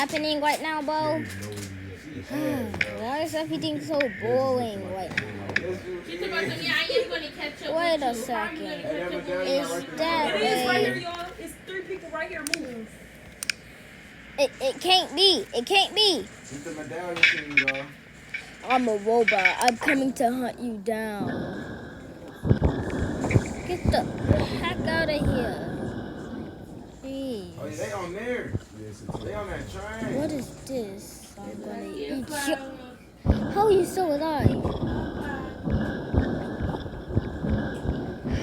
happening right now, bro? Why is everything so boring right now? Wait a second. Is that It is right here, y'all. It's 3 people right here. Move. It can't be. It can't be. It's the medallion team, y'all. I'm a robot. I'm coming to hunt you down. Get the heck out of here. Jeez. Oh, yeah, they on there. They on that train. What is this? I'm gonna eat you. How are you still alive?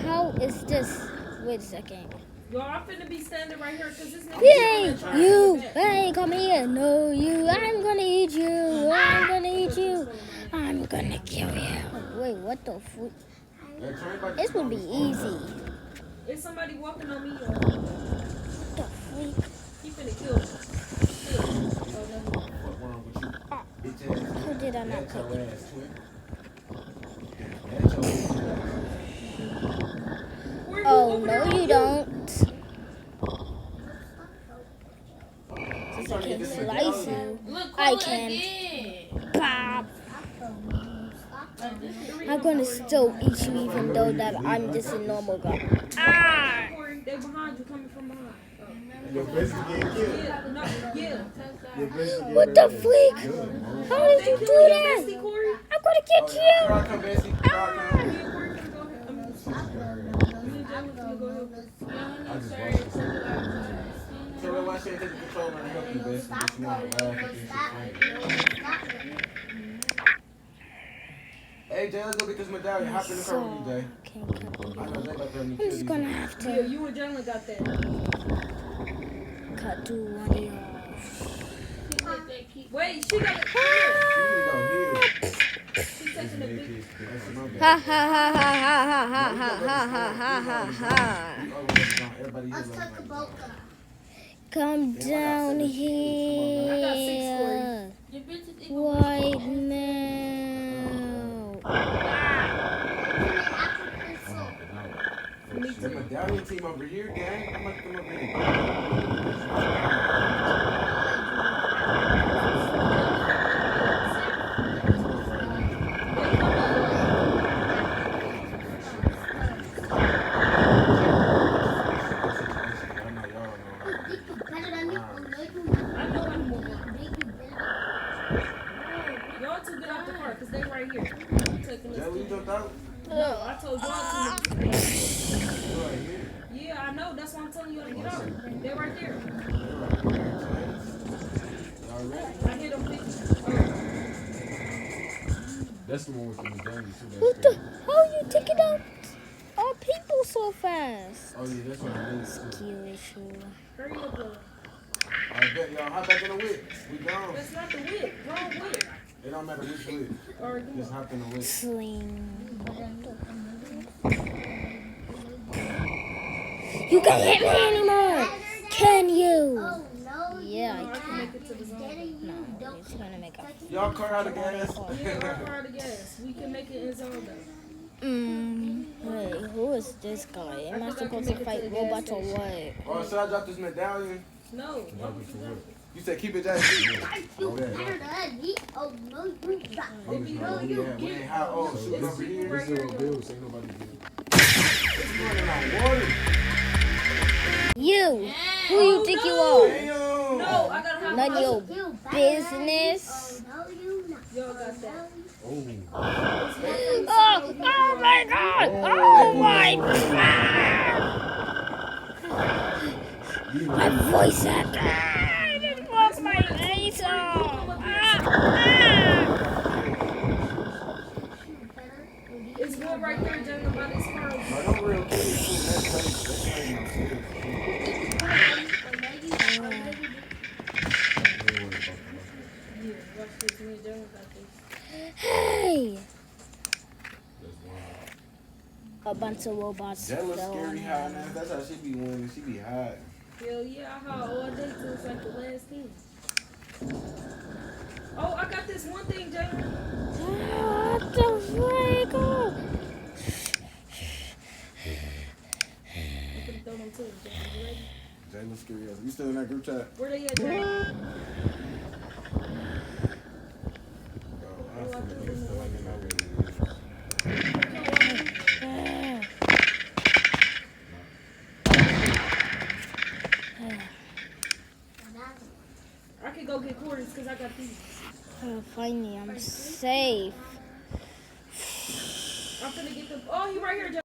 How is this? Wait a second. Yo, I'm finna be standing right here because this nigga. Hey, you! Hey, come here! No, you! I'm gonna eat you! I'm gonna eat you! I'm gonna kill you! Wait, what the fuck? This would be easy. Is somebody walking on me, yo? What the freak? He finna kill me. How did I not cut you? Oh, no, you don't. Since I can slice you, I can pop. I'm gonna still eat you even though that I'm just a normal guy. Ah! They behind you, coming from behind. Your best is getting killed. Yeah. What the freak? How did you do that? I'm gonna get you! So why should I take the controller and help you, best? Get you on the laugh Hey, Jay, let's go get this medallion. Hop in the car with me, Jay. I know Jay got there. I'm just gonna have Yeah, to you and Jalen got that. cut to one of y'all. Wait, she got it. She's taking the big. Ha ha ha ha ha ha ha ha ha ha ha. Come down here right now. The medallion team over here, gang. I'm about to come over here. Y'all two get out the car because they right here. Taking Jay, we jumped out? No, I told y'all to. They're right here. Yeah, I know. That's why I'm telling y'all to get out. They're right there. Y'all ready? I hit them 50. That's the one with the medallion too. What the? How you taking out our people so fast? Oh, yeah, that's what I need. Skill issue. Hurry up, bro. I bet y'all hop back in the whip. We gone. That's not the whip. Wrong whip. It don't matter which whip. Or you Just hop in the whip. Sling. You can't hit me anymore. Can you? Yeah, I can. make it to the zone. No, it's gonna make up. Y'all car out of gas. Yeah, we're out of gas. We can make it in zone though. Wait, who is this guy? Am I supposed to fight robots or what? Oh, should I drop this medallion? No. You said keep it, Jay. Oh, no, you got We ain't hot. Oh, shooting over here. This little bills ain't nobody do. It's running out water. You! Who you think you are? Damn. No, I gotta have None of your business. Y'all got that. Oh. Oh my god! Oh my god! My voice acted! It broke my face off! It's one right there, Jalen, by this car. No, don't real kill you. That's crazy. That's crazy. Yeah, watch this. Me and Jalen got this. Hey! A bunch of robots. Jealous, fell scary on high him. now. That's how she be winning. She be hot. Hell yeah, I haul all day till it's like the last thing. Oh, I got this one thing, Jalen. What the freak? I'm gonna throw them to him, Jalen. You ready? Jalen scary ass. You still in that group chat? Where they at, Jay? Oh, I feel like they still like in that way. I can go get quarters because I got these. Finally, I'm safe. I'm finna get them. Oh, he right here, Jay.